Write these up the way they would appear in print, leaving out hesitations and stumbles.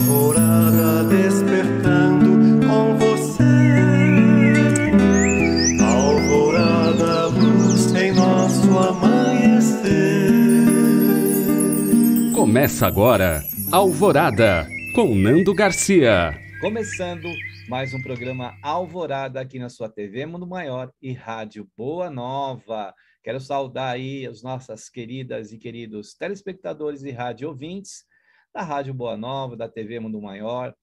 Alvorada despertando com você. Alvorada, luz em nosso amanhecer. Começa agora, Alvorada, com Nando Garcia. Começando mais um programa Alvorada aqui na sua TV Mundo Maior e Rádio Boa Nova. Quero saudar aí as nossas queridas e queridos telespectadores e rádio ouvintes da Rádio Boa Nova, da TV Mundo Maior,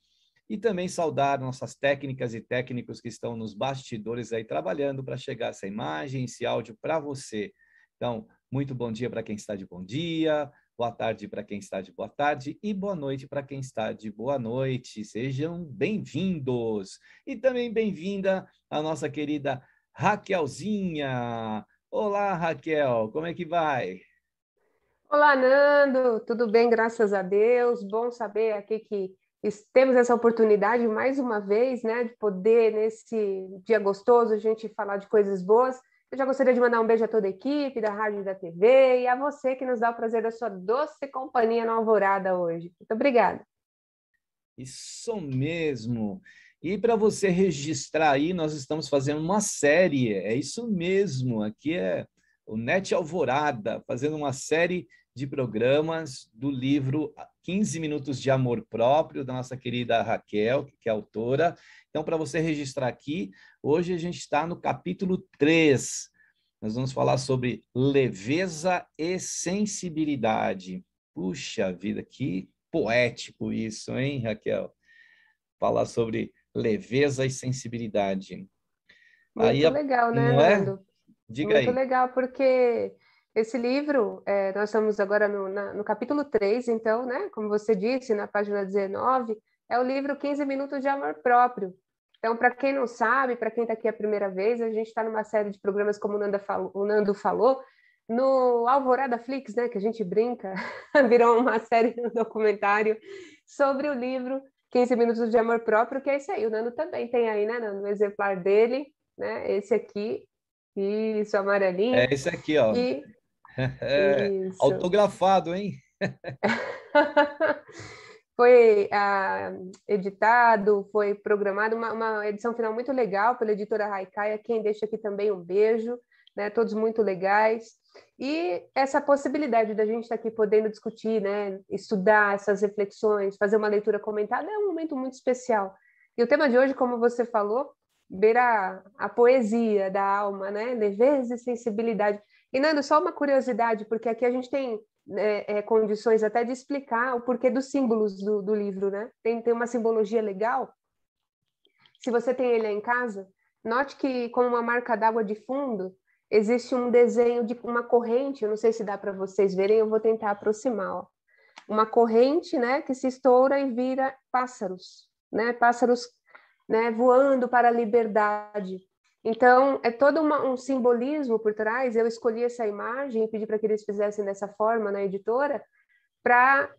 e também saudar nossas técnicas e técnicos que estão nos bastidores aí trabalhando para chegar essa imagem, esse áudio para você. Então, muito bom dia para quem está de bom dia, boa tarde para quem está de boa tarde e boa noite para quem está de boa noite. Sejam bem-vindos. E também bem-vinda a nossa querida Raquelzinha. Olá, Raquel, como é que vai? Olá, Nando, tudo bem, graças a Deus. Bom saber aqui que temos essa oportunidade mais uma vez, né, de poder, nesse dia gostoso, a gente falar de coisas boas. Eu já gostaria de mandar um beijo a toda a equipe da Rádio e da TV e a você que nos dá o prazer da sua doce companhia na Alvorada hoje. Muito obrigada. Isso mesmo. E para você registrar aí, nós estamos fazendo uma série, é isso mesmo. Aqui é o NET Alvorada, fazendo uma série de programas do livro 15 Minutos de Amor Próprio, da nossa querida Raquel, que é autora. Então, para você registrar aqui, hoje a gente está no capítulo 3. Nós vamos falar sobre leveza e sensibilidade. Puxa vida, que poético isso, hein, Raquel? Falar sobre leveza e sensibilidade. Muito legal, né, não é? Nando? Diga Muito aí. legal, porque esse livro, nós estamos agora no capítulo 3, então, né, como você disse, na página 19, é o livro 15 Minutos de Amor Próprio. Então, para quem não sabe, para quem está aqui a primeira vez, a gente está numa série de programas, como o Nando falou, no Alvorada Flix, né, que a gente brinca, virou uma série no documentário sobre o livro 15 Minutos de Amor Próprio, que é isso aí. O Nando também tem aí, né, Nando, um exemplar dele, né, esse aqui. Isso, amarelinho. É esse aqui, ó. E isso. Autografado, hein? Foi editado, foi programado, uma edição final muito legal pela editora Haikai, quem deixa aqui também um beijo, né? Todos muito legais. E essa possibilidade da gente estar aqui podendo discutir, né? Estudar essas reflexões, fazer uma leitura comentada é um momento muito especial. E o tema de hoje, como você falou, beira a poesia da alma, né? Leveza e sensibilidade. E, Nando, só uma curiosidade, porque aqui a gente tem condições até de explicar o porquê dos símbolos do livro, né? Tem uma simbologia legal. Se você tem ele aí em casa, note que, como uma marca d'água de fundo, existe um desenho de uma corrente, eu não sei se dá para vocês verem, eu vou tentar aproximar, ó. Uma corrente, né, que se estoura e vira pássaros, né? Pássaros, né, voando para a liberdade. Então, é todo um simbolismo por trás. Eu escolhi essa imagem e pedi para que eles fizessem dessa forma na editora, para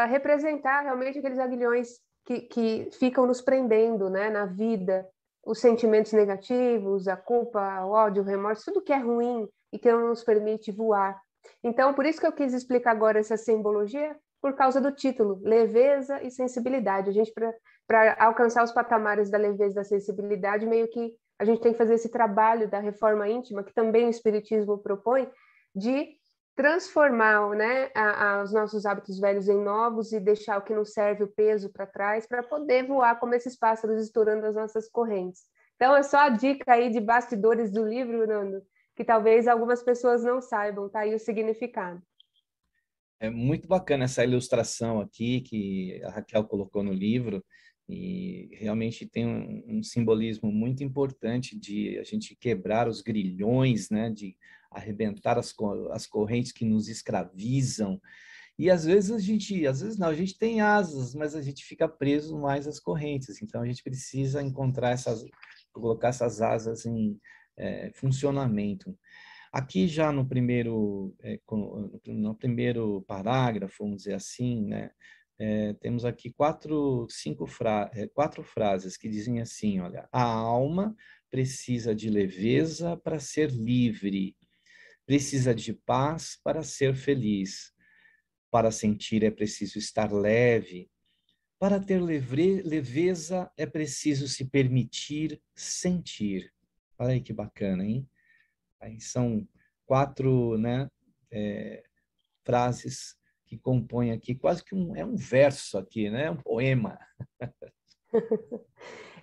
representar realmente aqueles aguilhões que ficam nos prendendo, né, na vida, os sentimentos negativos, a culpa, o ódio, o remorso, tudo que é ruim e que não nos permite voar. Então, por isso que eu quis explicar agora essa simbologia, por causa do título, leveza e sensibilidade. A gente, para alcançar os patamares da leveza e da sensibilidade, meio que a gente tem que fazer esse trabalho da reforma íntima, que também o Espiritismo propõe, de transformar, né, os nossos hábitos velhos em novos e deixar o que não serve, o peso para trás, para poder voar como esses pássaros estourando as nossas correntes. Então, é só a dica aí de bastidores do livro, Nando, que talvez algumas pessoas não saibam, tá aí o significado. É muito bacana essa ilustração aqui que a Raquel colocou no livro, e realmente tem um simbolismo muito importante de a gente quebrar os grilhões, né, de arrebentar as correntes que nos escravizam. E às vezes às vezes não, a gente tem asas, mas a gente fica preso mais às correntes. Então a gente precisa encontrar colocar essas asas em funcionamento. Aqui já no primeiro parágrafo, vamos dizer assim, né, temos aqui quatro frases que dizem assim, olha, a alma precisa de leveza para ser livre, precisa de paz para ser feliz, para sentir é preciso estar leve, Para ter leveza é preciso se permitir sentir. Olha aí que bacana, hein? Aí são 4, né, frases que compõem aqui, quase que é um verso aqui, né? Um poema.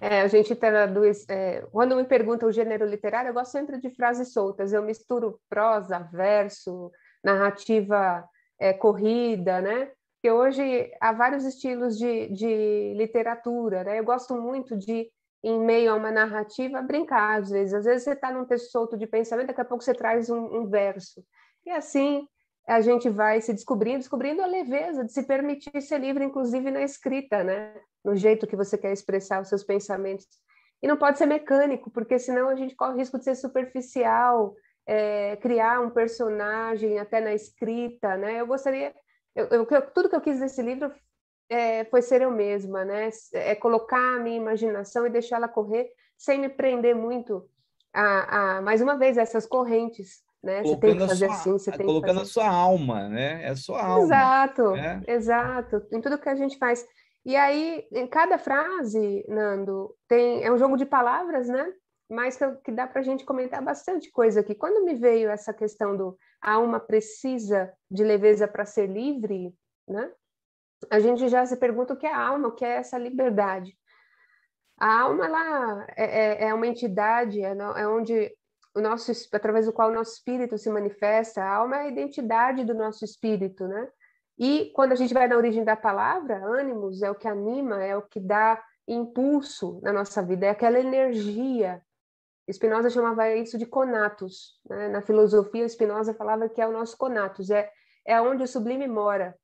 A gente traduz. Quando me perguntam o gênero literário, eu gosto sempre de frases soltas. Eu misturo prosa, verso, narrativa corrida, né? Porque hoje há vários estilos de literatura, né? Eu gosto muito de, em meio a uma narrativa, brincar às vezes. Às vezes você está num texto solto de pensamento, daqui a pouco você traz um verso. E assim a gente vai se descobrindo a leveza de se permitir ser livre, inclusive na escrita, né? No jeito que você quer expressar os seus pensamentos. E não pode ser mecânico, porque senão a gente corre o risco de ser superficial, criar um personagem até na escrita, né? Eu gostaria... tudo que eu quis nesse livro foi ser eu mesma, né? Colocar a minha imaginação e deixá-la correr sem me prender muito mais uma vez, essas correntes, né? Você tem que fazer assim, você tem que colocando fazer... a sua alma, né? É a sua alma. Exato, né? exato. Em tudo que a gente faz. E aí, em cada frase, Nando, é um jogo de palavras, né? Mas que dá para a gente comentar bastante coisa aqui. Quando me veio essa questão do a alma precisa de leveza para ser livre, né? A gente já se pergunta o que é a alma, o que é essa liberdade. A alma, ela é uma entidade, é onde através do qual o nosso espírito se manifesta. A alma é a identidade do nosso espírito, né? E quando a gente vai na origem da palavra, ânimos é o que anima, é o que dá impulso na nossa vida, é aquela energia. Spinoza chamava isso de conatos, né? Na filosofia, Spinoza falava que é o nosso conatos, é onde o sublime mora,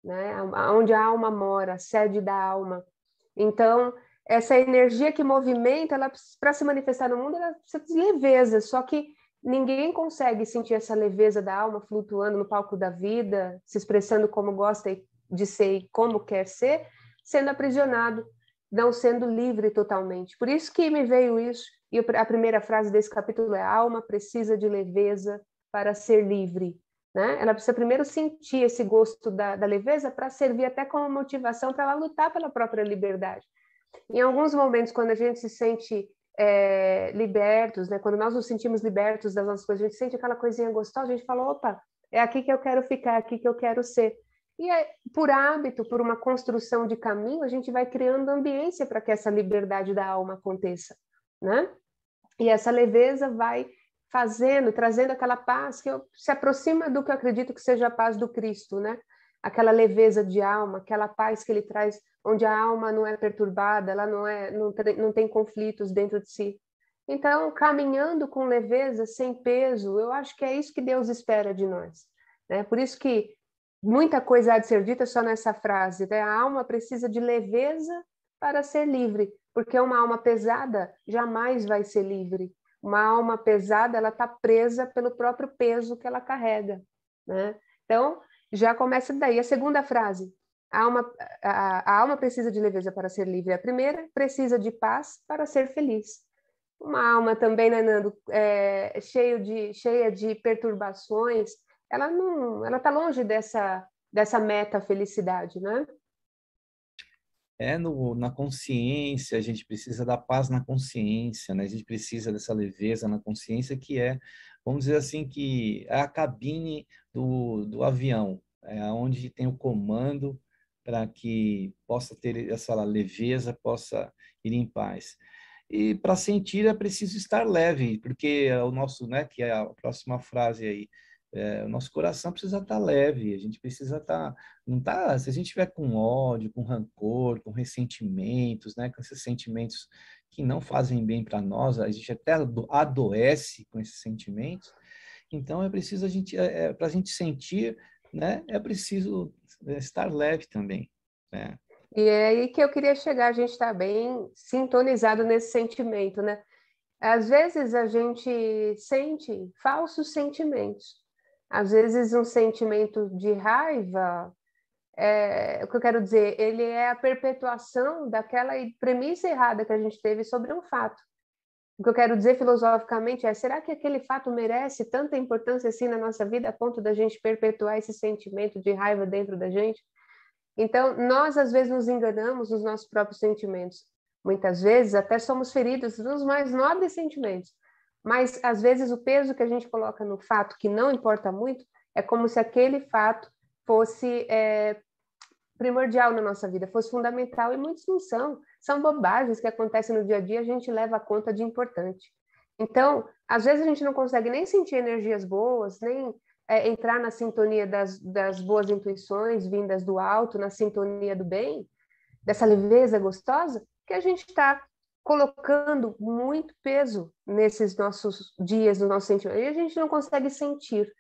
né? Onde a alma mora, a sede da alma. Então, essa energia que movimenta, ela para se manifestar no mundo, ela precisa de leveza, só que ninguém consegue sentir essa leveza da alma flutuando no palco da vida, se expressando como gosta de ser e como quer ser, sendo aprisionado, não sendo livre totalmente. Por isso que me veio isso, e a primeira frase desse capítulo é: a alma precisa de leveza para ser livre. Né? Ela precisa primeiro sentir esse gosto da leveza para servir até como motivação para ela lutar pela própria liberdade. Em alguns momentos, quando a gente se sente libertos, né? Quando nós nos sentimos libertos das nossas coisas, a gente sente aquela coisinha gostosa, a gente fala: opa, é aqui que eu quero ficar, é aqui que eu quero ser. E por hábito, por uma construção de caminho, a gente vai criando ambiência para que essa liberdade da alma aconteça, né? E essa leveza vai trazendo aquela paz que se aproxima do que eu acredito que seja a paz do Cristo, né? Aquela leveza de alma, aquela paz que ele traz, onde a alma não é perturbada, ela não tem conflitos dentro de si. Então, caminhando com leveza, sem peso, eu acho que é isso que Deus espera de nós, né? Por isso que muita coisa há de ser dita só nessa frase, né? A alma precisa de leveza para ser livre, porque uma alma pesada jamais vai ser livre. Uma alma pesada, ela está presa pelo próprio peso que ela carrega, né? Então, já começa daí. A segunda frase: a alma precisa de leveza para ser livre. A primeira: precisa de paz para ser feliz. Uma alma também, né, Nando, cheia de perturbações, ela está longe dessa meta felicidade, né? Na consciência, a gente precisa da paz na consciência, né? A gente precisa dessa leveza na consciência que vamos dizer assim, que é a cabine do avião, é onde tem o comando para que possa ter essa leveza, possa ir em paz. E para sentir é preciso estar leve, porque o nosso, né, que é a próxima frase aí, o nosso coração precisa estar leve, a gente precisa estar, não tá, se a gente tiver com ódio, com rancor, com ressentimentos, né, com esses sentimentos que não fazem bem para nós, a gente até adoece com esses sentimentos. Então é preciso para a gente sentir, né, é preciso estar leve também, né? E é aí que eu queria chegar, a gente está bem sintonizado nesse sentimento, né? Às vezes a gente sente falsos sentimentos. Às vezes um sentimento de raiva, o que eu quero dizer, ele é a perpetuação daquela premissa errada que a gente teve sobre um fato. O que eu quero dizer filosoficamente será que aquele fato merece tanta importância assim na nossa vida a ponto da gente perpetuar esse sentimento de raiva dentro da gente? Então, nós às vezes nos enganamos nos nossos próprios sentimentos. Muitas vezes até somos feridos nos mais nobres sentimentos. Mas às vezes o peso que a gente coloca no fato que não importa muito é como se aquele fato fosse primordial na nossa vida, fosse fundamental, e muitos não são. São bobagens que acontecem no dia a dia, a gente leva a conta de importante. Então, às vezes a gente não consegue nem sentir energias boas, nem entrar na sintonia das boas intuições vindas do alto, na sintonia do bem, dessa leveza gostosa, que a gente está colocando muito peso nesses nossos dias, nos nossos sentimentos, e a gente não consegue sentir,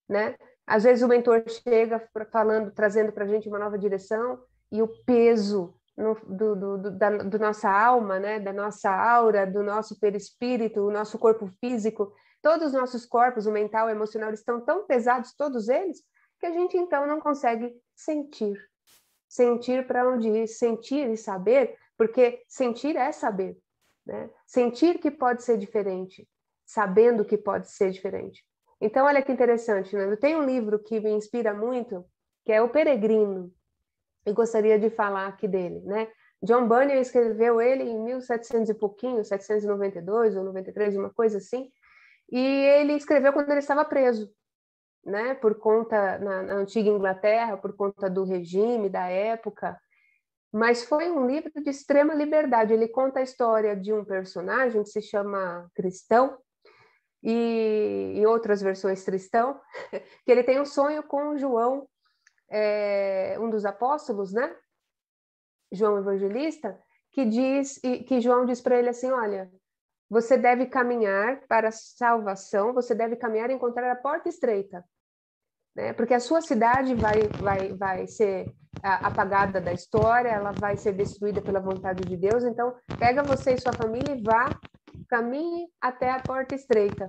né? Às vezes o mentor chega falando, trazendo para a gente uma nova direção, e o peso do nossa alma, né? Da nossa aura, do nosso perispírito, o nosso corpo físico, todos os nossos corpos, o mental, o emocional, estão tão pesados, todos eles, que a gente então não consegue sentir. Sentir para onde ir, sentir e saber, porque sentir é saber, né? Sentir que pode ser diferente, sabendo que pode ser diferente. Então, olha que interessante, né? Eu tenho um livro que me inspira muito, que é O Peregrino, e gostaria de falar aqui dele, né? John Bunyan escreveu ele em 1700 e pouquinho, 792 ou 93, uma coisa assim, e ele escreveu quando ele estava preso, né? Por conta, na antiga Inglaterra, por conta do regime, da época, mas foi um livro de extrema liberdade. Ele conta a história de um personagem que se chama Cristão, e em outras versões Tristão, que ele tem um sonho com João, um dos apóstolos, né? João Evangelista, que João diz para ele assim, olha, você deve caminhar para a salvação, você deve caminhar e encontrar a porta estreita, né? Porque a sua cidade vai ser apagada da história, ela vai ser destruída pela vontade de Deus, então pega você e sua família e vá, caminhe até a porta estreita.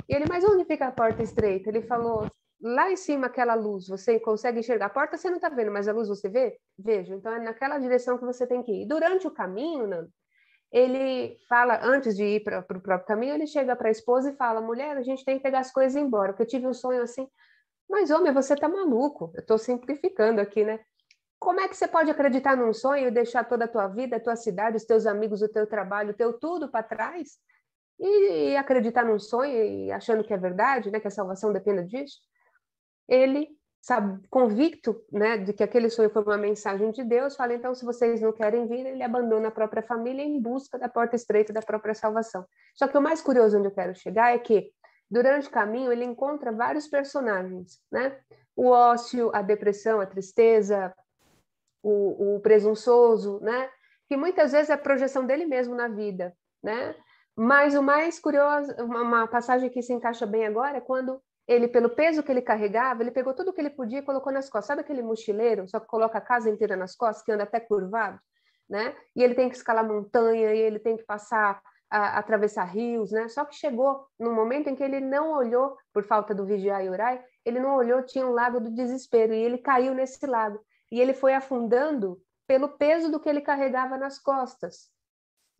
E ele, mas onde fica a porta estreita? Ele falou, lá em cima aquela luz, você consegue enxergar? A porta você não está vendo, mas a luz você vê? Vejo. Então é naquela direção que você tem que ir. Durante o caminho, Nando, ele fala, antes de ir para o próprio caminho, ele chega para a esposa e fala, mulher, a gente tem que pegar as coisas e ir embora, porque eu tive um sonho assim. Mas, homem, você está maluco. Eu estou simplificando aqui, né? Como é que você pode acreditar num sonho e deixar toda a tua vida, a tua cidade, os teus amigos, o teu trabalho, o teu tudo para trás? E acreditar num sonho e achando que é verdade, né? Que a salvação dependa disso? Ele, sabe, convicto, né, de que aquele sonho foi uma mensagem de Deus, fala, então, se vocês não querem vir, ele abandona a própria família em busca da porta estreita da própria salvação. Só que o mais curioso onde eu quero chegar é que, durante o caminho, ele encontra vários personagens, né? O ócio, a depressão, a tristeza, o presunçoso, né? Que muitas vezes é a projeção dele mesmo na vida, né? Mas o mais curioso, uma passagem que se encaixa bem agora, é quando ele, pelo peso que ele carregava, ele pegou tudo que ele podia e colocou nas costas. Sabe aquele mochileiro, só que coloca a casa inteira nas costas, que anda até curvado, né? E ele tem que escalar montanha, e ele tem que passar atravessar rios, né? Só que chegou num momento em que ele não olhou, por falta do vigiar e orar, ele não olhou, tinha um lago do desespero, e ele caiu nesse lago. E ele foi afundando pelo peso do que ele carregava nas costas.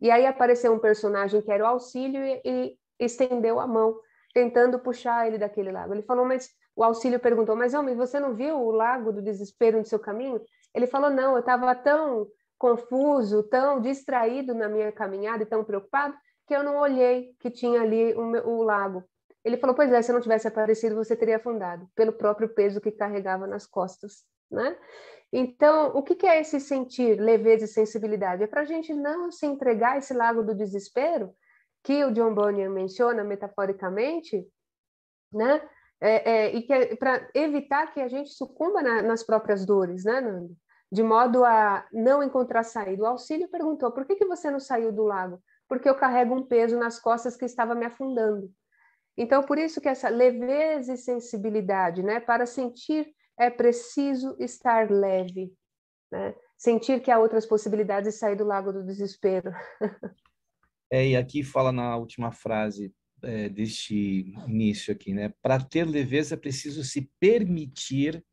E aí apareceu um personagem que era o auxílio e estendeu a mão, tentando puxar ele daquele lago. Ele falou, mas o auxílio perguntou, mas homem, você não viu o lago do desespero no seu caminho? Ele falou, não, eu estava tão confuso, tão distraído na minha caminhada e tão preocupado, que eu não olhei que tinha ali o lago. Ele falou, pois é, se eu não tivesse aparecido, você teria afundado, pelo próprio peso que carregava nas costas, né? Então, o que é esse sentir, leveza e sensibilidade? É para a gente não se entregar a esse lago do desespero, que o John Bunyan menciona metaforicamente, né? Para evitar que a gente sucumba nas próprias dores, né, Nando? De modo a não encontrar saída. O auxílio perguntou, por que você não saiu do lago? Porque eu carrego um peso nas costas que estava me afundando. Então, por isso que essa leveza e sensibilidade, né? Para sentir é preciso estar leve, né? Sentir que há outras possibilidades de sair do lago do desespero. E aqui fala na última frase deste início aqui, né? Para ter leveza é preciso se permitir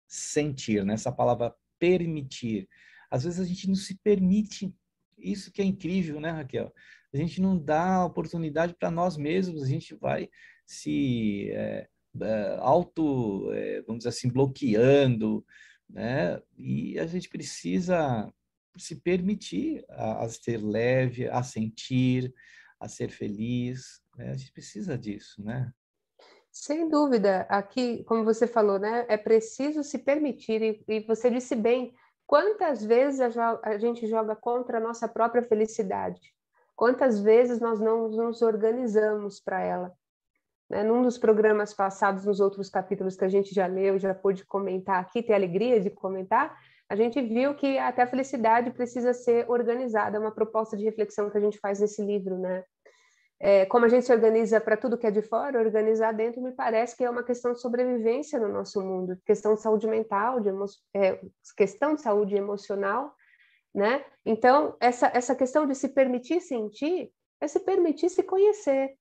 sentir, né? Essa palavra permitir. Às vezes a gente não se permite, isso que é incrível, né, Raquel? A gente não dá oportunidade para nós mesmos, a gente vai se vamos dizer assim, bloqueando, né? E a gente precisa se permitir a ser leve, a sentir, a ser feliz, né? A gente precisa disso, né? Sem dúvida, aqui, como você falou, né, é preciso se permitir, e você disse bem, quantas vezes a gente joga contra a nossa própria felicidade? Quantas vezes nós não nos organizamos para ela? Né? Num dos programas passados, nos outros capítulos que a gente já leu, já pôde comentar aqui, ter alegria de comentar, a gente viu que até a felicidade precisa ser organizada, é uma proposta de reflexão que a gente faz nesse livro, né? Como a gente se organiza para tudo que é de fora, organizar dentro me parece que é uma questão de sobrevivência no nosso mundo, questão de saúde mental, questão de saúde emocional, né? Então, essa questão de se permitir sentir é se permitir se conhecer,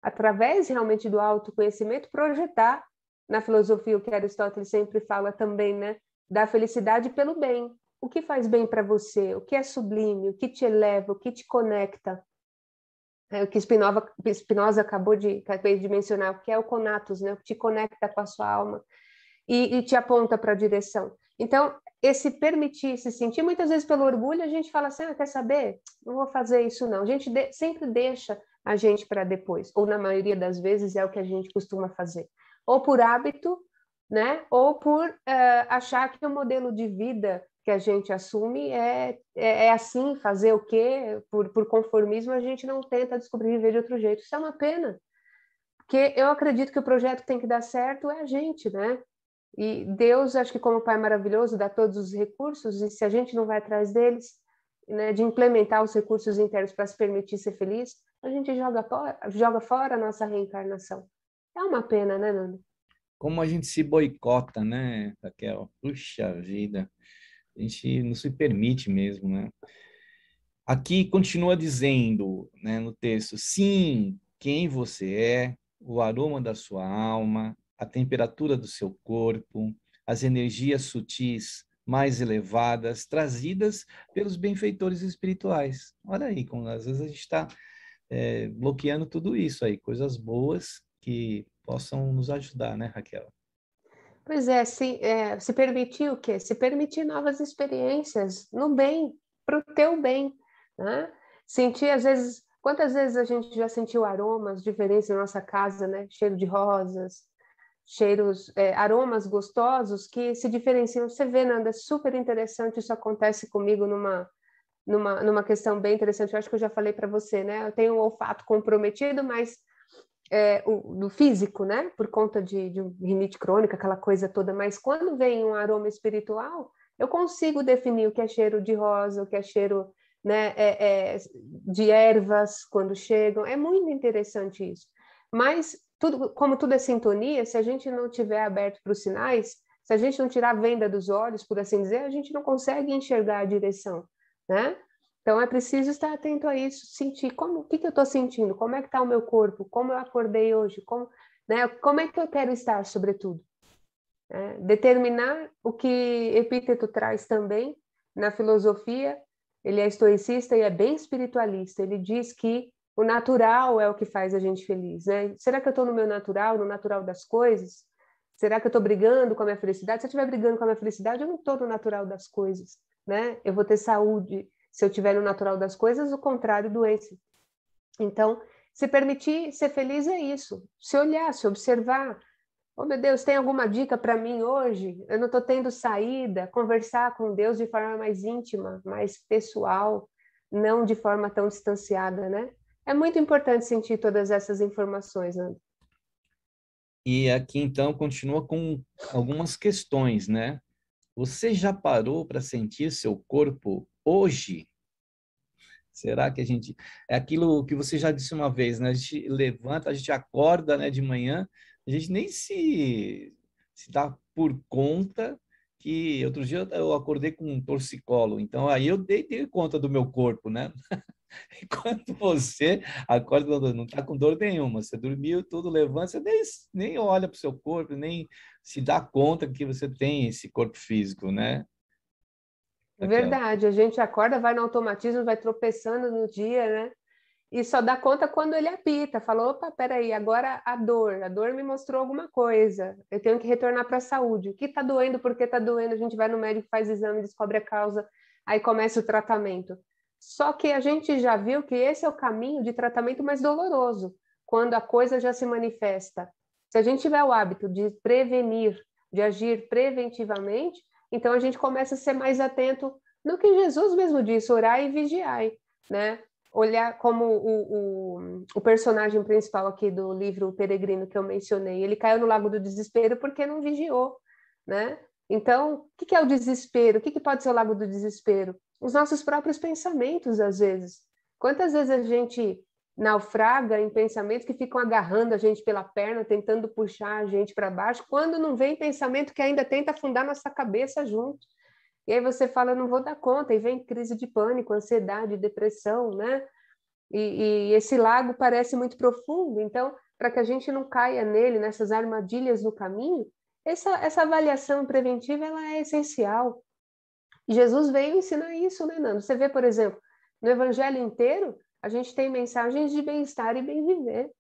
através realmente do autoconhecimento, projetar na filosofia o que Aristóteles sempre fala também, né? Da felicidade pelo bem. O que faz bem para você? O que é sublime? O que te eleva? O que te conecta? O que Spinoza acabei de mencionar, o que é o conatus, né? O que te conecta com a sua alma e te aponta para a direção. Então, esse permitir se sentir, muitas vezes pelo orgulho, a gente fala assim, quer saber? Não vou fazer isso não. A gente sempre deixa a gente para depois, ou na maioria das vezes é o que a gente costuma fazer. Ou por hábito, né? Ou por achar que o modelo de vida que a gente assume é assim, fazer o quê? Por conformismo, a gente não tenta descobrir viver de outro jeito. Isso é uma pena, porque eu acredito que o projeto que tem que dar certo é a gente, né? E Deus, acho que como Pai maravilhoso, dá todos os recursos, e se a gente não vai atrás deles, né, de implementar os recursos internos para se permitir ser feliz, a gente joga fora a nossa reencarnação. É uma pena, né, Nando? Como a gente se boicota, né, Raquel? Puxa vida, a gente não se permite mesmo, né? Aqui continua dizendo, né, no texto, sim, quem você é, o aroma da sua alma, a temperatura do seu corpo, as energias sutis mais elevadas, trazidas pelos benfeitores espirituais. Olha aí, como às vezes a gente está bloqueando tudo isso aí, coisas boas que possam nos ajudar, né, Raquel? Pois é, se permitir o quê? Se permitir novas experiências no bem, para o teu bem, né? Sentir, às vezes, quantas vezes a gente já sentiu aromas diferentes na nossa casa, né? Cheiro de rosas, aromas gostosos que se diferenciam. Você vê, Nanda, é super interessante, isso acontece comigo numa questão bem interessante. Eu acho que eu já falei para você, né? Eu tenho um olfato comprometido, mas do físico, né? Por conta de rinite crônica, aquela coisa toda. Mas quando vem um aroma espiritual, eu consigo definir o que é cheiro de rosa, o que é cheiro, né, de ervas quando chegam. É muito interessante isso. Mas como tudo é sintonia, se a gente não tiver aberto para os sinais, se a gente não tirar a venda dos olhos, por assim dizer, a gente não consegue enxergar a direção, né? Então, é preciso estar atento a isso, sentir o que eu estou sentindo, como é que está o meu corpo, como eu acordei hoje, como é que eu quero estar, sobretudo. Determinar o que Epíteto traz também na filosofia, ele é estoicista e é bem espiritualista, ele diz que o natural é o que faz a gente feliz. Né? Será que eu estou no meu natural, no natural das coisas? Será que eu estou brigando com a minha felicidade? Se eu estiver brigando com a minha felicidade, eu não estou no natural das coisas. Né? Eu vou ter saúde. Se eu estiver no natural das coisas, o contrário, doença. Então, se permitir ser feliz é isso. Se olhar, se observar. Oh, meu Deus, tem alguma dica para mim hoje? Eu não estou tendo saída. Conversar com Deus de forma mais íntima, mais pessoal, não de forma tão distanciada, né? É muito importante sentir todas essas informações, né? E aqui, então, continua com algumas questões, né? Você já parou para sentir seu corpo hoje? Será que a gente... É aquilo que você já disse uma vez, né? A gente levanta, a gente acorda, né, de manhã, a gente nem se dá por conta que... Outro dia eu acordei com um torcicolo, então aí eu dei conta do meu corpo, né? Enquanto você acorda, não está com dor nenhuma, você dormiu, tudo levanta, você nem olha para o seu corpo, nem se dá conta que você tem esse corpo físico, né, Raquel? Verdade, a gente acorda, vai no automatismo, vai tropeçando no dia, né? e só dá conta quando ele apita, falou, opa, peraí, agora a dor me mostrou alguma coisa, eu tenho que retornar para a saúde. O que está doendo, por que está doendo? A gente vai no médico, faz exame, descobre a causa, aí começa o tratamento. Só que a gente já viu que esse é o caminho de tratamento mais doloroso, quando a coisa já se manifesta. Se a gente tiver o hábito de prevenir, de agir preventivamente, então a gente começa a ser mais atento no que Jesus mesmo disse, orai e vigiai, né? Olhar como o personagem principal aqui do livro O Peregrino que eu mencionei, ele caiu no lago do desespero porque não vigiou, né? Então, o que é o desespero? O que pode ser o lago do desespero? Os nossos próprios pensamentos, às vezes. Quantas vezes a gente naufraga em pensamentos que ficam agarrando a gente pela perna, tentando puxar a gente para baixo, quando não vem pensamento que ainda tenta afundar nossa cabeça junto. E aí você fala, eu não vou dar conta, e vem crise de pânico, ansiedade, depressão, né? E esse lago parece muito profundo, então, para que a gente não caia nele, nessas armadilhas no caminho, essa avaliação preventiva, ela é essencial. E Jesus veio ensinar isso, né, Nando? Você vê, por exemplo, no Evangelho inteiro, a gente tem mensagens de bem-estar e bem-viver,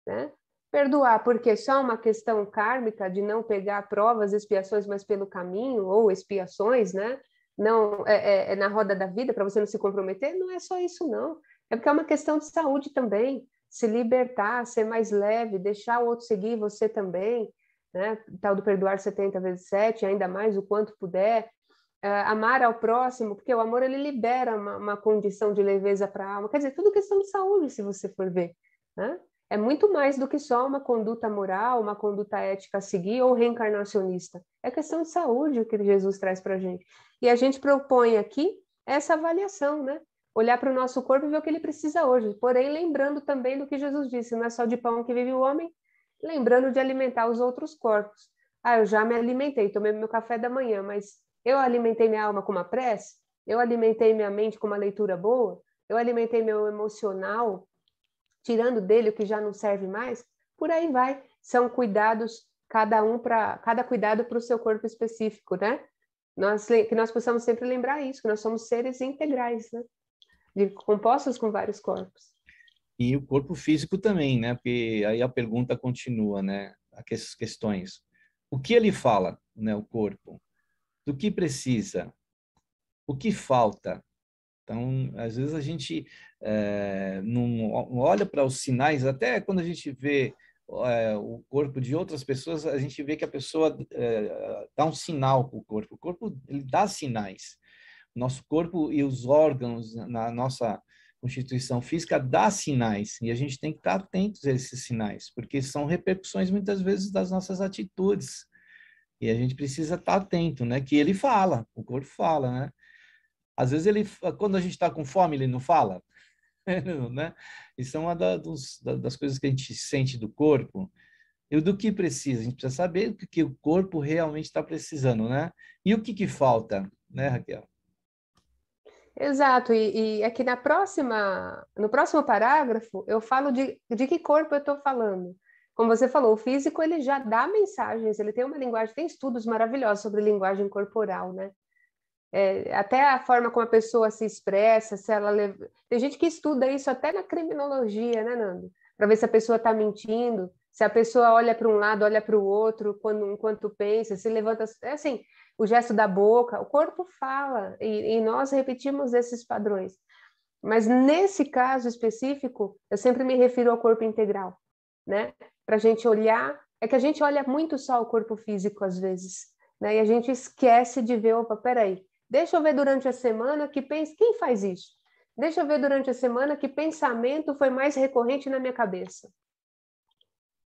né? Perdoar, porque é só uma questão kármica de não pegar provas, expiações, mas pelo caminho, ou expiações, né? Não, é na roda da vida, para você não se comprometer, não é só isso, não. É porque é uma questão de saúde também, se libertar, ser mais leve, deixar o outro seguir você também, né? Tal do perdoar 70 vezes 7, ainda mais o quanto puder. Amar ao próximo, porque o amor ele libera uma condição de leveza para a alma. Quer dizer, tudo questão de saúde, se você for ver, né? É muito mais do que só uma conduta moral, uma conduta ética a seguir ou reencarnacionista. É questão de saúde o que Jesus traz para a gente. E a gente propõe aqui essa avaliação, né? Olhar para o nosso corpo e ver o que ele precisa hoje. Porém, lembrando também do que Jesus disse, não é só de pão que vive o homem, lembrando de alimentar os outros corpos. Eu já me alimentei, tomei meu café da manhã, mas eu alimentei minha alma com uma prece? Eu alimentei minha mente com uma leitura boa? Eu alimentei meu emocional, tirando dele o que já não serve mais? Por aí vai. São cuidados, cada cuidado para o seu corpo específico, né? Que nós possamos sempre lembrar isso, que nós somos seres integrais, né? Compostos com vários corpos. E o corpo físico também, né? Porque aí a pergunta continua, né? Aquelas questões. O que ele fala, né? O corpo. Do que precisa? O que falta? Então, às vezes a gente não olha para os sinais, até quando a gente vê o corpo de outras pessoas, a gente vê que a pessoa dá um sinal para o corpo. O corpo ele dá sinais. O nosso corpo e os órgãos na nossa constituição física dá sinais, e a gente tem que estar atentos a esses sinais, porque são repercussões muitas vezes das nossas atitudes. E a gente precisa estar atento, né? Que ele fala, o corpo fala, né? Às vezes quando a gente está com fome, ele não fala, né? Isso é uma das coisas que a gente sente do corpo. E do que precisa? A gente precisa saber o que o corpo realmente está precisando, né? E o que falta, né, Raquel? Exato, e aqui no próximo parágrafo, eu falo de que corpo eu estou falando. Como você falou, o físico ele já dá mensagens, ele tem uma linguagem, tem estudos maravilhosos sobre linguagem corporal, né? Até a forma como a pessoa se expressa, se ela tem gente que estuda isso até na criminologia, né, Nando? Para ver se a pessoa está mentindo, se a pessoa olha para um lado, olha para o outro, enquanto pensa, se levanta, é assim, o gesto da boca, o corpo fala, e nós repetimos esses padrões. Mas nesse caso específico, eu sempre me refiro ao corpo integral, né? Para a gente olhar, é que a gente olha muito só o corpo físico às vezes, né? E a gente esquece de ver, opa, peraí, deixa eu ver durante a semana quem faz isso? Deixa eu ver durante a semana que pensamento foi mais recorrente na minha cabeça.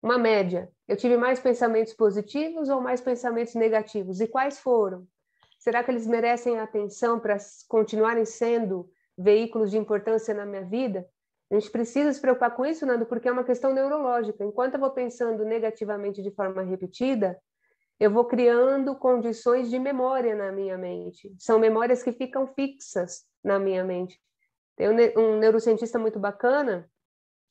Uma média. Eu tive mais pensamentos positivos ou mais pensamentos negativos? E quais foram? Será que eles merecem atenção para continuarem sendo veículos de importância na minha vida? A gente precisa se preocupar com isso, Nando, porque é uma questão neurológica. Enquanto eu vou pensando negativamente de forma repetida, eu vou criando condições de memória na minha mente. São memórias que ficam fixas na minha mente. Tem um neurocientista muito bacana,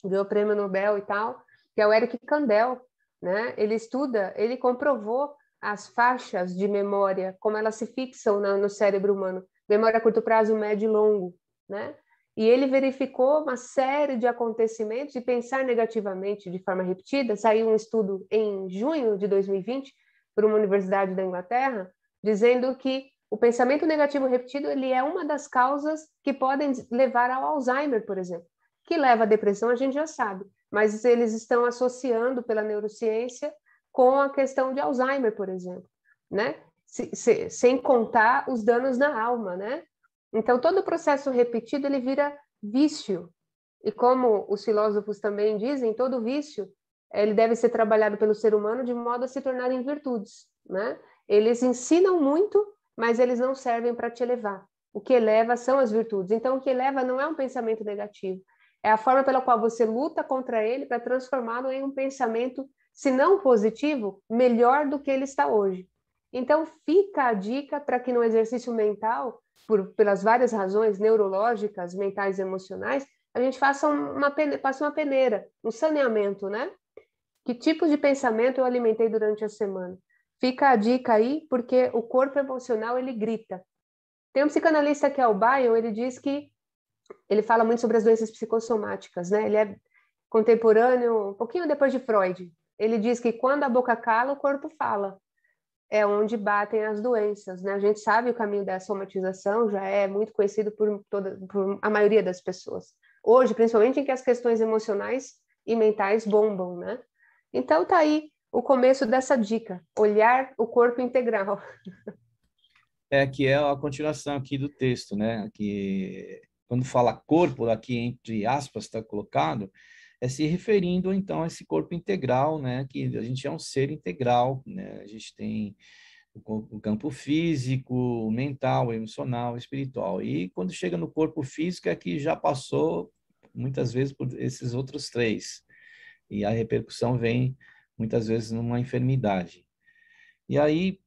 ganhou o prêmio Nobel e tal, que é o Eric Kandel, né? Ele comprovou as faixas de memória, como elas se fixam no cérebro humano. Memória a curto prazo, médio e longo, né? e ele verificou uma série de acontecimentos e pensar negativamente de forma repetida. Saiu um estudo em junho de 2020 por uma universidade da Inglaterra, dizendo que o pensamento negativo repetido ele é uma das causas que podem levar ao Alzheimer, por exemplo. Que leva à depressão, a gente já sabe, mas eles estão associando pela neurociência com a questão de Alzheimer, por exemplo, né? Sem contar os danos na alma, né? Então, todo o processo repetido, ele vira vício. E como os filósofos também dizem, todo vício, ele deve ser trabalhado pelo ser humano de modo a se tornar em virtudes, né? Eles ensinam muito, mas eles não servem para te elevar. O que eleva são as virtudes. Então, o que eleva não é um pensamento negativo, é a forma pela qual você luta contra ele para transformá-lo em um pensamento, se não positivo, melhor do que ele está hoje. Então, fica a dica para que no exercício mental, pelas várias razões neurológicas, mentais e emocionais, a gente faça passe uma peneira, um saneamento, né? Que tipo de pensamento eu alimentei durante a semana? Fica a dica aí, porque o corpo emocional, ele grita. Tem um psicanalista que é o Bion, ele diz que ele fala muito sobre as doenças psicossomáticas, né? Ele é contemporâneo, um pouquinho depois de Freud. Ele diz que quando a boca cala, o corpo fala. É onde batem as doenças, né? A gente sabe o caminho da somatização, já é muito conhecido por a maioria das pessoas. Hoje, principalmente em que as questões emocionais e mentais bombam, né? Então, tá aí o começo dessa dica, olhar o corpo integral. Que é a continuação aqui do texto, né? Que quando fala corpo, aqui entre aspas está colocado, é se referindo então a esse corpo integral, né? Que a gente é um ser integral, né? A gente tem o campo físico, o mental, o emocional, o espiritual. E quando chega no corpo físico é que já passou muitas vezes por esses outros três. E a repercussão vem muitas vezes numa enfermidade. E aí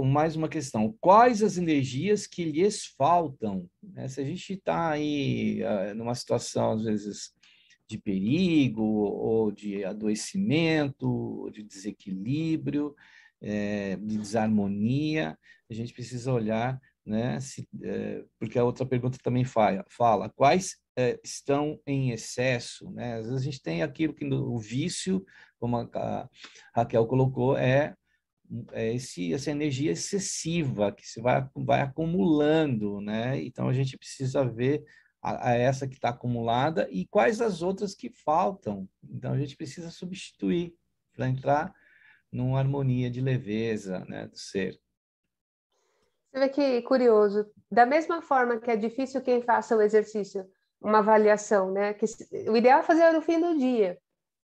mais uma questão: quais as energias que lhes faltam? Né? Se a gente está aí numa situação, às vezes, de perigo, ou de adoecimento, ou de desequilíbrio, de desarmonia, a gente precisa olhar, né? Porque a outra pergunta também fala quais estão em excesso, né? Às vezes a gente tem aquilo que o vício, como a Raquel colocou, essa energia excessiva que se vai acumulando, né? Então a gente precisa ver a essa que está acumulada e quais as outras que faltam. Então a gente precisa substituir para entrar numa harmonia de leveza, né, do ser. Você vê que curioso. Da mesma forma que é difícil quem faça o exercício, uma avaliação, né? Que o ideal é fazer no fim do dia,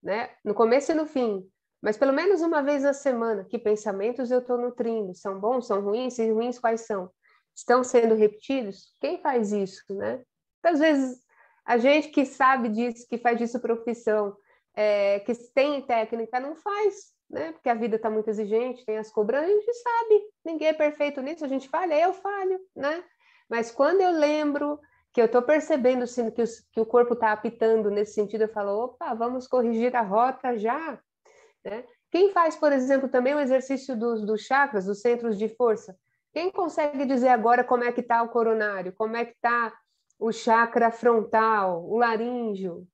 né? No começo e no fim. Mas pelo menos uma vez na semana, que pensamentos eu estou nutrindo? São bons, são ruins? Se ruins, quais são? Estão sendo repetidos? Quem faz isso, né? Às vezes, a gente que sabe disso, que faz disso profissão, que tem técnica, não faz, né? Porque a vida está muito exigente, tem as cobranças, a gente sabe. Ninguém é perfeito nisso, a gente falha, eu falho, né? Mas quando eu lembro que eu estou percebendo que o corpo está apitando nesse sentido, eu falo, opa, vamos corrigir a rota já, né? Quem faz, por exemplo, também o exercício dos chakras, dos centros de força? Quem consegue dizer agora como é que está o coronário? Como é que está o chakra frontal, o laríngeo?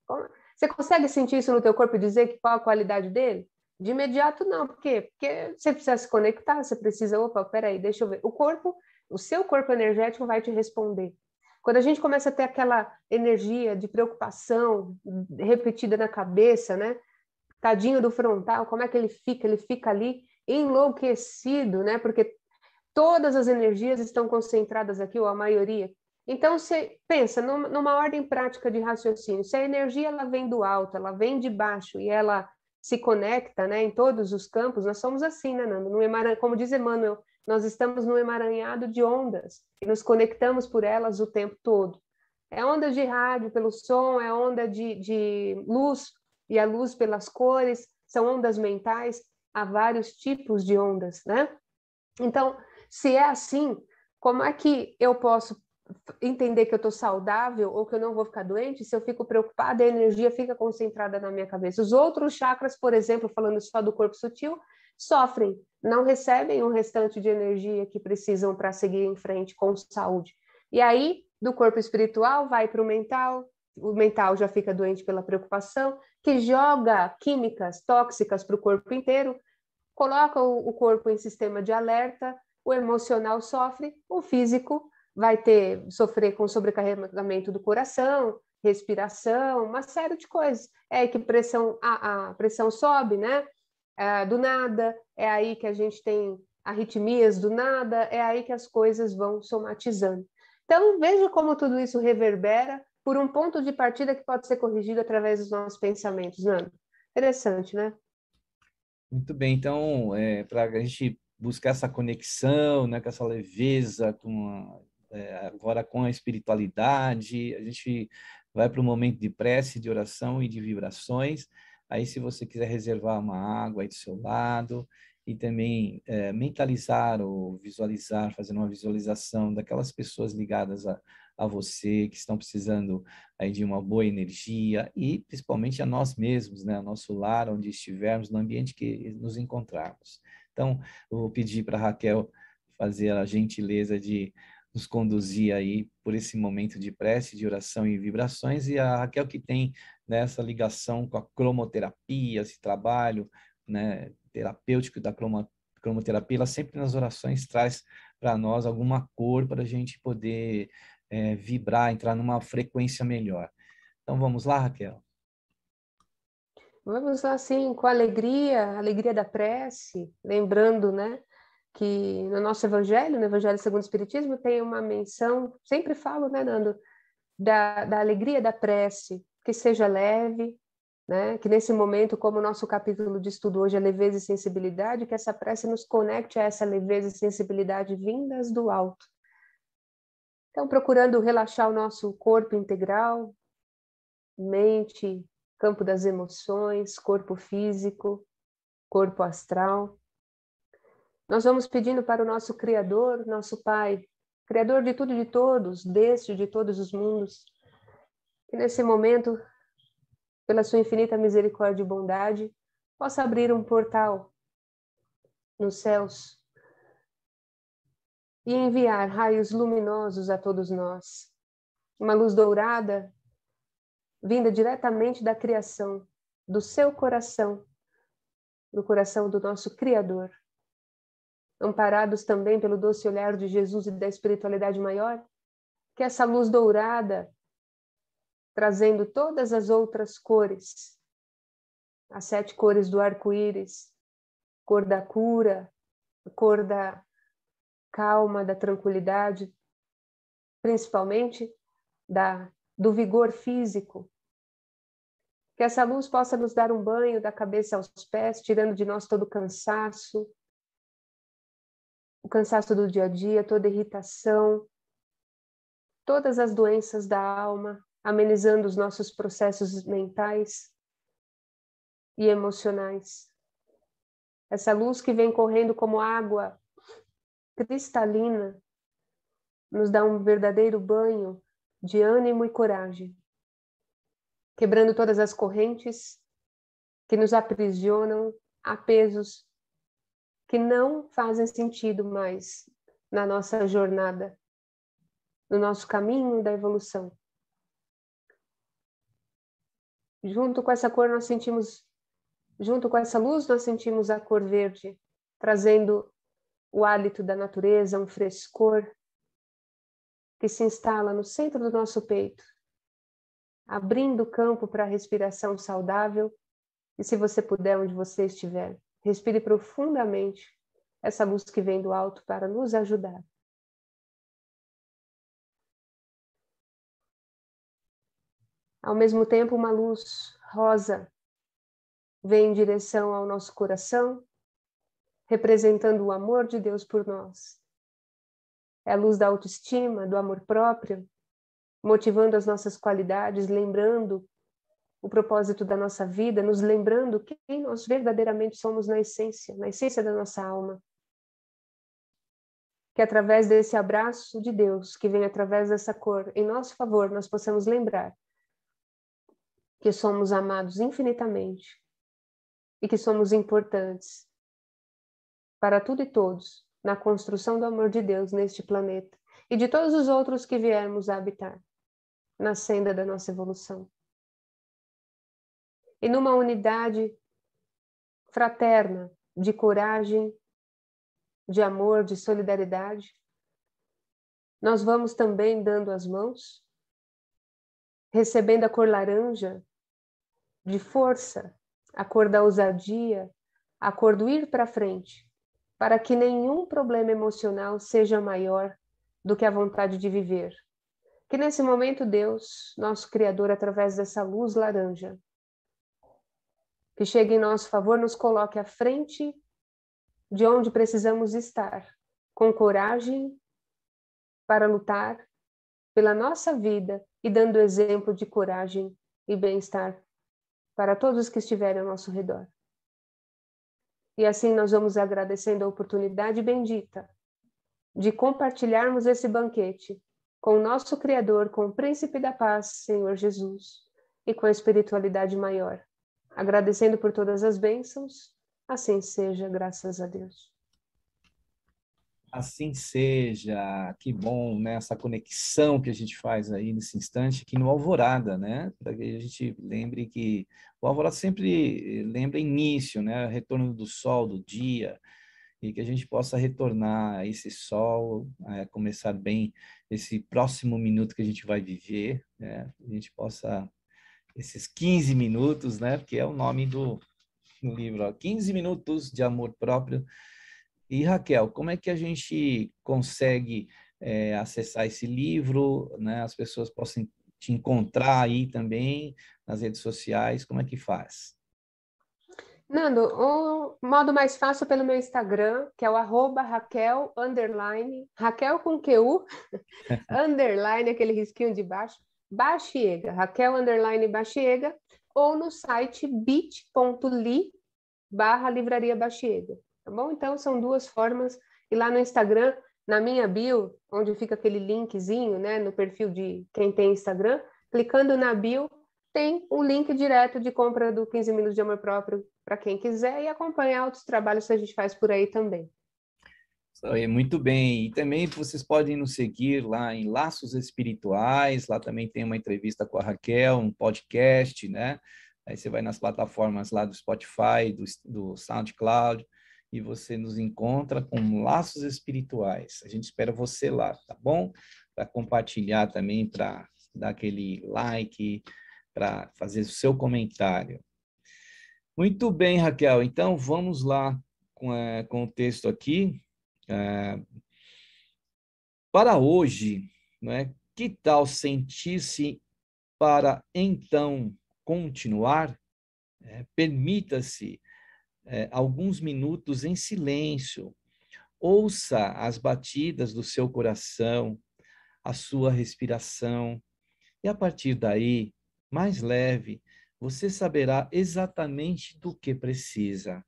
Você consegue sentir isso no teu corpo e dizer qual a qualidade dele? De imediato, não. Por quê? Porque você precisa se conectar, você precisa, opa, peraí, deixa eu ver. O seu corpo energético vai te responder. Quando a gente começa a ter aquela energia de preocupação repetida na cabeça, né? Tadinho do frontal, como é que ele fica? Ele fica ali enlouquecido, né? Porque todas as energias estão concentradas aqui, ou a maioria. Então, você pensa numa ordem prática de raciocínio. Se a energia ela vem do alto, ela vem de baixo e ela se conecta, né, em todos os campos, nós somos assim, né, Nando? Como diz Emmanuel, nós estamos no emaranhado de ondas e nos conectamos por elas o tempo todo. É onda de rádio pelo som, é onda de luz, e a luz pelas cores, são ondas mentais, há vários tipos de ondas, né? Então, se é assim, como é que eu posso entender que eu estou saudável ou que eu não vou ficar doente se eu fico preocupada e a energia fica concentrada na minha cabeça? Os outros chakras, por exemplo, falando só do corpo sutil, sofrem, não recebem o restante de energia que precisam para seguir em frente com saúde. E aí, do corpo espiritual, vai para o mental já fica doente pela preocupação, que joga químicas tóxicas para o corpo inteiro, coloca o corpo em sistema de alerta, o emocional sofre, o físico vai sofrer com sobrecarregamento do coração, respiração, uma série de coisas. É aí que a pressão sobe, né? Do nada, é aí que a gente tem arritmias do nada, é aí que as coisas vão somatizando. Então, veja como tudo isso reverbera por um ponto de partida que pode ser corrigido através dos nossos pensamentos, Nando. Interessante, né? Muito bem, então, para a gente buscar essa conexão, né, com essa leveza, agora com a espiritualidade, a gente vai para um momento de prece, de oração e de vibrações. Aí, se você quiser reservar uma água aí do seu lado e também mentalizar ou visualizar, fazer uma visualização daquelas pessoas ligadas a você, que estão precisando aí de uma boa energia e principalmente a nós mesmos, né, ao nosso lar, onde estivermos, no ambiente que nos encontrarmos. Então, eu vou pedir para a Raquel fazer a gentileza de nos conduzir aí por esse momento de prece, de oração e vibrações, e a Raquel que tem nessa ligação com a cromoterapia, esse trabalho, né, terapêutico da cromoterapia, ela sempre nas orações traz para nós alguma cor para a gente poder vibrar, entrar numa frequência melhor. Então vamos lá, Raquel? Vamos lá, sim, com a alegria da prece, lembrando, né, que no nosso Evangelho, no Evangelho segundo o Espiritismo, tem uma menção, sempre falo, né, Nando, da alegria da prece, que seja leve, né, que nesse momento, como o nosso capítulo de estudo hoje é leveza e sensibilidade, que essa prece nos conecte a essa leveza e sensibilidade vindas do alto. Então, procurando relaxar o nosso corpo integral, mente, campo das emoções, corpo físico, corpo astral. Nós vamos pedindo para o nosso Criador, nosso Pai, Criador de tudo e de todos, deste e de todos os mundos, que nesse momento, pela sua infinita misericórdia e bondade, possa abrir um portal nos céus e enviar raios luminosos a todos nós. Uma luz dourada vinda diretamente da criação, do seu coração, do coração do nosso Criador. Amparados também pelo doce olhar de Jesus e da espiritualidade maior, que essa luz dourada, trazendo todas as outras cores, as 7 cores do arco-íris, cor da cura, cor da calma, da tranquilidade, principalmente do vigor físico, que essa luz possa nos dar um banho da cabeça aos pés, tirando de nós todo o cansaço do dia a dia, toda irritação, todas as doenças da alma, amenizando os nossos processos mentais e emocionais. Essa luz que vem correndo como água cristalina, nos dá um verdadeiro banho de ânimo e coragem, quebrando todas as correntes que nos aprisionam a pesos que não fazem sentido mais na nossa jornada, no nosso caminho da evolução. Junto com essa cor junto com essa luz nós sentimos a cor verde, trazendo o hálito da natureza, um frescor que se instala no centro do nosso peito, abrindo o campo para a respiração saudável. E se você puder, onde você estiver, respire profundamente essa luz que vem do alto para nos ajudar. Ao mesmo tempo, uma luz rosa vem em direção ao nosso coração, representando o amor de Deus por nós. É a luz da autoestima, do amor próprio, motivando as nossas qualidades, lembrando o propósito da nossa vida, nos lembrando quem nós verdadeiramente somos na essência da nossa alma. Que através desse abraço de Deus, que vem através dessa cor, em nosso favor, nós possamos lembrar que somos amados infinitamente e que somos importantes para tudo e todos na construção do amor de Deus neste planeta. e de todos os outros que viermos a habitar na senda da nossa evolução. E numa unidade fraterna de coragem, de amor, de solidariedade, nós vamos também dando as mãos, recebendo a cor laranja de força, a cor da ousadia, a cor do ir para frente, para que nenhum problema emocional seja maior do que a vontade de viver. Que nesse momento Deus, nosso Criador, através dessa luz laranja, que chega em nosso favor, nos coloque à frente de onde precisamos estar, com coragem para lutar pela nossa vida e dando exemplo de coragem e bem-estar para todos os que estiverem ao nosso redor. E assim nós vamos agradecendo a oportunidade bendita de compartilharmos esse banquete com o nosso Criador, com o Príncipe da Paz, Senhor Jesus, e com a espiritualidade maior. Agradecendo por todas as bênçãos, assim seja, graças a Deus. Assim seja, que bom, né? Essa conexão que a gente faz aí nesse instante aqui no Alvorada, né? Para que a gente lembre que o Alvorada sempre lembra início, né? Retorno do sol, do dia, e que a gente possa retornar a esse sol, começar bem esse próximo minuto que a gente vai viver, né? A gente possa, esses 15 minutos, né? Porque é o nome do livro, ó, 15 minutos de amor próprio. E Raquel, como é que a gente consegue acessar esse livro, né? As pessoas possam te encontrar aí também nas redes sociais, como é que faz? Nando, o modo mais fácil pelo meu Instagram, que é o @Raquel_, Raquel com QU, underline, aquele risquinho de baixo, Baxiega, Raquel_Baxiega, ou no site bit.ly/Livraria Baxiega. Tá bom? Então, são duas formas. E lá no Instagram, na minha bio, onde fica aquele linkzinho, né, no perfil de quem tem Instagram, clicando na bio, tem um link direto de compra do 15 Minutos de Amor Próprio para quem quiser e acompanhar outros trabalhos que a gente faz por aí também. Muito bem. E também vocês podem nos seguir lá em Laços Espirituais. Lá também tem uma entrevista com a Raquel, um podcast, né? Aí você vai nas plataformas lá do Spotify, do SoundCloud, e você nos encontra com Laços Espirituais. A gente espera você lá, tá bom? Para compartilhar também, para dar aquele like, para fazer o seu comentário. Muito bem, Raquel. Então, vamos lá com o texto aqui. Para hoje, né, que tal sentir-se para então continuar? Permita-se alguns minutos em silêncio, ouça as batidas do seu coração, a sua respiração, e a partir daí, mais leve, você saberá exatamente do que precisa,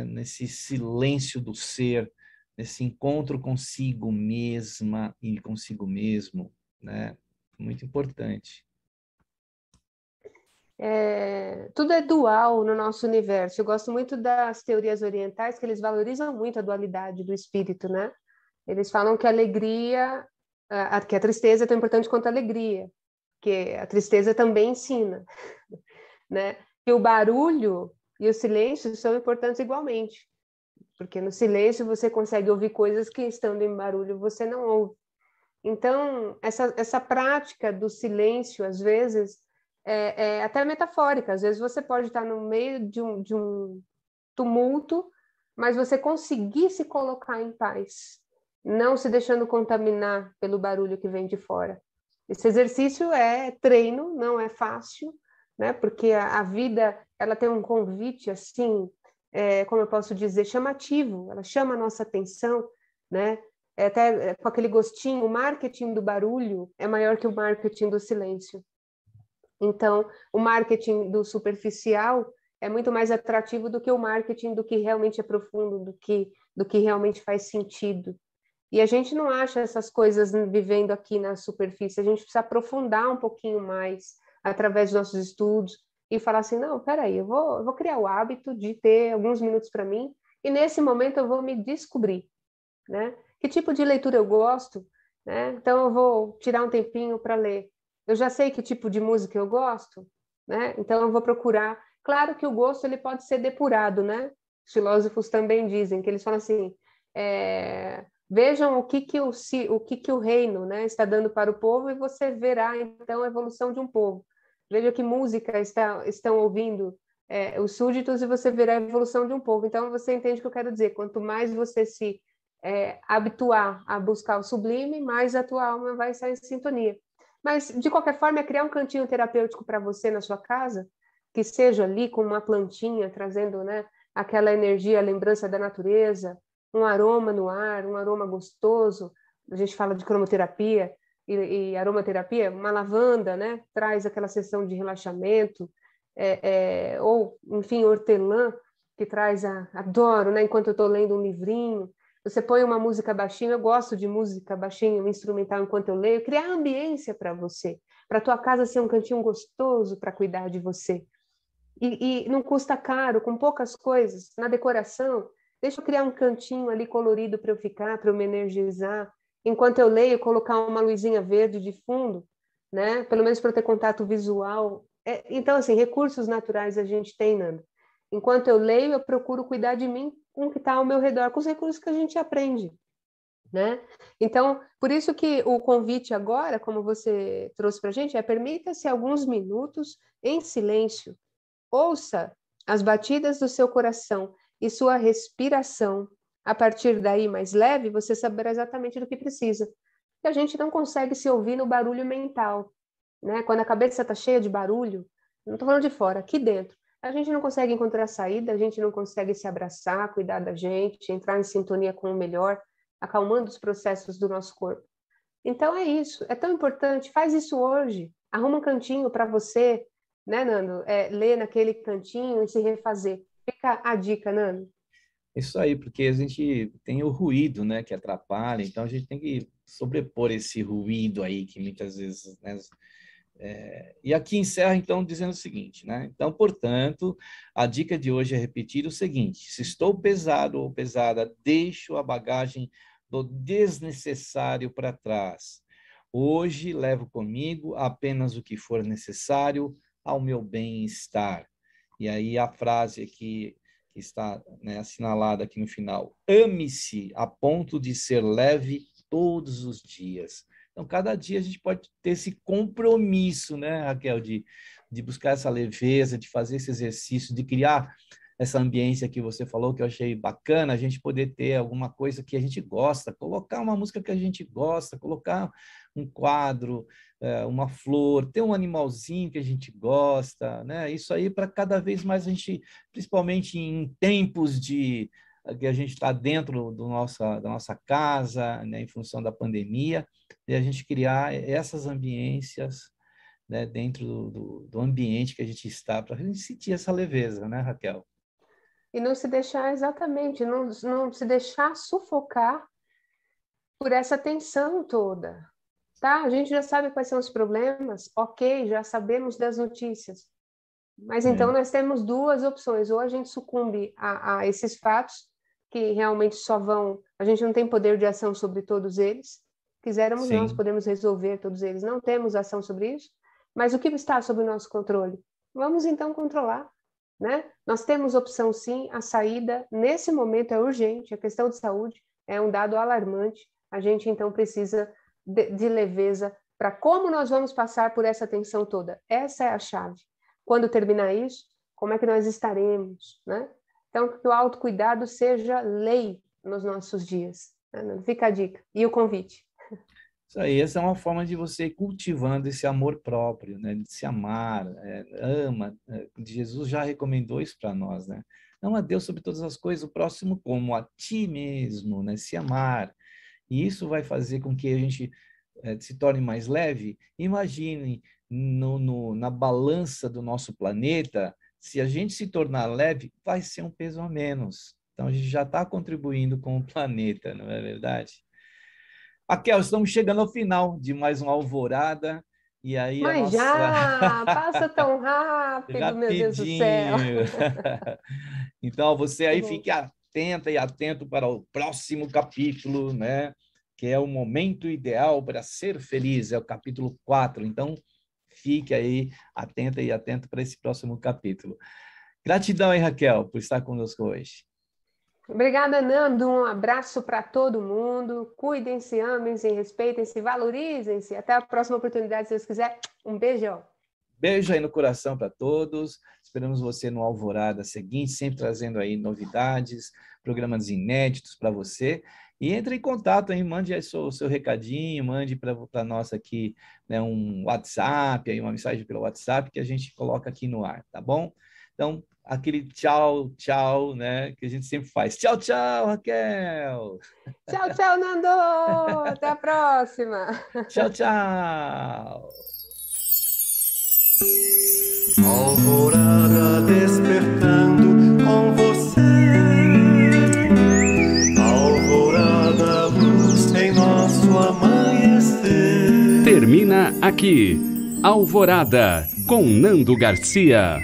nesse silêncio do ser, nesse encontro consigo mesma e consigo mesmo, né? Muito importante. Tudo é dual no nosso universo. Eu gosto muito das teorias orientais, que eles valorizam muito a dualidade do espírito, né? Eles falam que a alegria, que a tristeza é tão importante quanto a alegria, que a tristeza também ensina, né? Que o barulho e o silêncio são importantes igualmente, porque no silêncio você consegue ouvir coisas que estando em barulho você não ouve. Então, essa prática do silêncio, às vezes, é até metafórica. Às vezes você pode estar no meio de um tumulto, mas você conseguir se colocar em paz, não se deixando contaminar pelo barulho que vem de fora. Esse exercício é treino, não é fácil, né? Porque a vida, ela tem um convite, assim, como eu posso dizer, chamativo. Ela chama a nossa atenção, né? Até com aquele gostinho, o marketing do barulho é maior que o marketing do silêncio. Então, o marketing do superficial é muito mais atrativo do que o marketing do que realmente é profundo, do que realmente faz sentido. E a gente não acha essas coisas vivendo aqui na superfície, a gente precisa aprofundar um pouquinho mais através dos nossos estudos e falar assim, não, peraí, eu vou criar o hábito de ter alguns minutos para mim e nesse momento eu vou me descobrir, né? Que tipo de leitura eu gosto? né? Então eu vou tirar um tempinho para ler. Eu já sei que tipo de música eu gosto, né? Então eu vou procurar. Claro que o gosto ele pode ser depurado, né? Os filósofos também dizem que eles falam assim: vejam o que o reino, né, está dando para o povo e você verá então a evolução de um povo. Veja que música estão ouvindo os súditos e você verá a evolução de um povo. Então você entende o que eu quero dizer. Quanto mais você se habituar a buscar o sublime, mais a tua alma vai estar em sintonia. Mas, de qualquer forma, é criar um cantinho terapêutico para você na sua casa, que seja ali com uma plantinha, trazendo, né, aquela energia, a lembrança da natureza, um aroma no ar, um aroma gostoso. A gente fala de cromoterapia e aromaterapia, uma lavanda, né, traz aquela sessão de relaxamento, ou, enfim, hortelã, que traz adoro, né, enquanto eu estou lendo um livrinho. Você põe uma música baixinha, eu gosto de música baixinha, um instrumental enquanto eu leio, criar ambiência para você, para a tua casa ser um cantinho gostoso para cuidar de você. E não custa caro, com poucas coisas, na decoração, deixa eu criar um cantinho ali colorido para eu ficar, para eu me energizar. Enquanto eu leio, colocar uma luzinha verde de fundo, né? Pelo menos para eu ter contato visual. Então, assim, recursos naturais a gente tem, Nando. Enquanto eu leio, eu procuro cuidar de mim com o que está ao meu redor, com os recursos que a gente aprende, né? Então, por isso que o convite agora, como você trouxe para a gente, permita-se alguns minutos em silêncio. Ouça as batidas do seu coração e sua respiração. A partir daí, mais leve, você saberá exatamente do que precisa. E a gente não consegue se ouvir no barulho mental, né? Quando a cabeça está cheia de barulho, não estou falando de fora, aqui dentro, a gente não consegue encontrar saída, a gente não consegue se abraçar, cuidar da gente, entrar em sintonia com o melhor, acalmando os processos do nosso corpo. Então é isso, é tão importante, faz isso hoje, arruma um cantinho para você, né, Nando? Ler naquele cantinho e se refazer. Fica a dica, Nando. Isso aí, porque a gente tem o ruído, né, que atrapalha, então a gente tem que sobrepor esse ruído aí que muitas vezes, né, e aqui encerra, então, dizendo o seguinte, né? Então, portanto, a dica de hoje é repetir o seguinte: se estou pesado ou pesada, deixo a bagagem do desnecessário para trás. Hoje levo comigo apenas o que for necessário ao meu bem-estar. E aí a frase aqui que está, né, assinalada aqui no final: ame-se a ponto de ser leve todos os dias. Então, cada dia a gente pode ter esse compromisso, né, Raquel, de buscar essa leveza, de fazer esse exercício, de criar essa ambiência que você falou, que eu achei bacana, a gente poder ter alguma coisa que a gente gosta, colocar uma música que a gente gosta, colocar um quadro, uma flor, ter um animalzinho que a gente gosta, né? Isso aí para cada vez mais a gente, principalmente em tempos de que a gente está dentro da nossa casa, né, em função da pandemia, e a gente criar essas ambiências, né, dentro do ambiente que a gente está, para a gente sentir essa leveza, né, Raquel? E não se deixar, exatamente, não se deixar sufocar por essa tensão toda, tá? A gente já sabe quais são os problemas, ok, já sabemos das notícias, mas então nós temos duas opções: ou a gente sucumbe a esses fatos, que realmente só vão, a gente não tem poder de ação sobre todos eles, quisermos nós Sim. podemos resolver todos eles, não temos ação sobre isso, mas o que está sob o nosso controle? Vamos então controlar, né? Nós temos opção sim, a saída nesse momento é urgente, a questão de saúde é um dado alarmante, a gente então precisa de leveza para como nós vamos passar por essa tensão toda. Essa é a chave. Quando terminar isso, como é que nós estaremos, né? Então, que o autocuidado seja lei nos nossos dias. Né? Fica a dica e o convite. Isso aí, essa é uma forma de você ir cultivando esse amor próprio, né? De se amar, ama. Jesus já recomendou isso para nós, né? Ama a Deus sobre todas as coisas, o próximo como a ti mesmo, né? Se amar. E isso vai fazer com que a gente se torne mais leve. Imagine na balança do nosso planeta, se a gente se tornar leve, vai ser um peso a menos. Então, a gente já está contribuindo com o planeta, não é verdade? Raquel, estamos chegando ao final de mais uma Alvorada. E aí a Mas nossa... já passa tão rápido, meu Deus do céu. Rapidinho. Então, você aí fique atenta e atento para o próximo capítulo, né? que é o momento ideal para ser feliz, é o capítulo 4. Então, fique aí atenta e atento para esse próximo capítulo. Gratidão aí, Raquel, por estar conosco hoje. Obrigada, Nando. Um abraço para todo mundo. Cuidem-se, amem-se, respeitem-se, valorizem-se. Até a próxima oportunidade, se Deus quiser. Um beijão. Beijo aí no coração para todos. Esperamos você no Alvorada seguinte, sempre trazendo aí novidades, programas inéditos para você. E entre em contato aí, mande aí o seu recadinho, mande para nós aqui, né, um WhatsApp, aí uma mensagem pelo WhatsApp que a gente coloca aqui no ar, tá bom? Então, aquele tchau, tchau, né, que a gente sempre faz. Tchau, tchau, Raquel! Tchau, tchau, Nando! Até a próxima! Tchau, tchau! Alvorada despertando com você. Alvorada, luz em nosso amanhecer. Termina aqui, Alvorada, com Nando Garcia.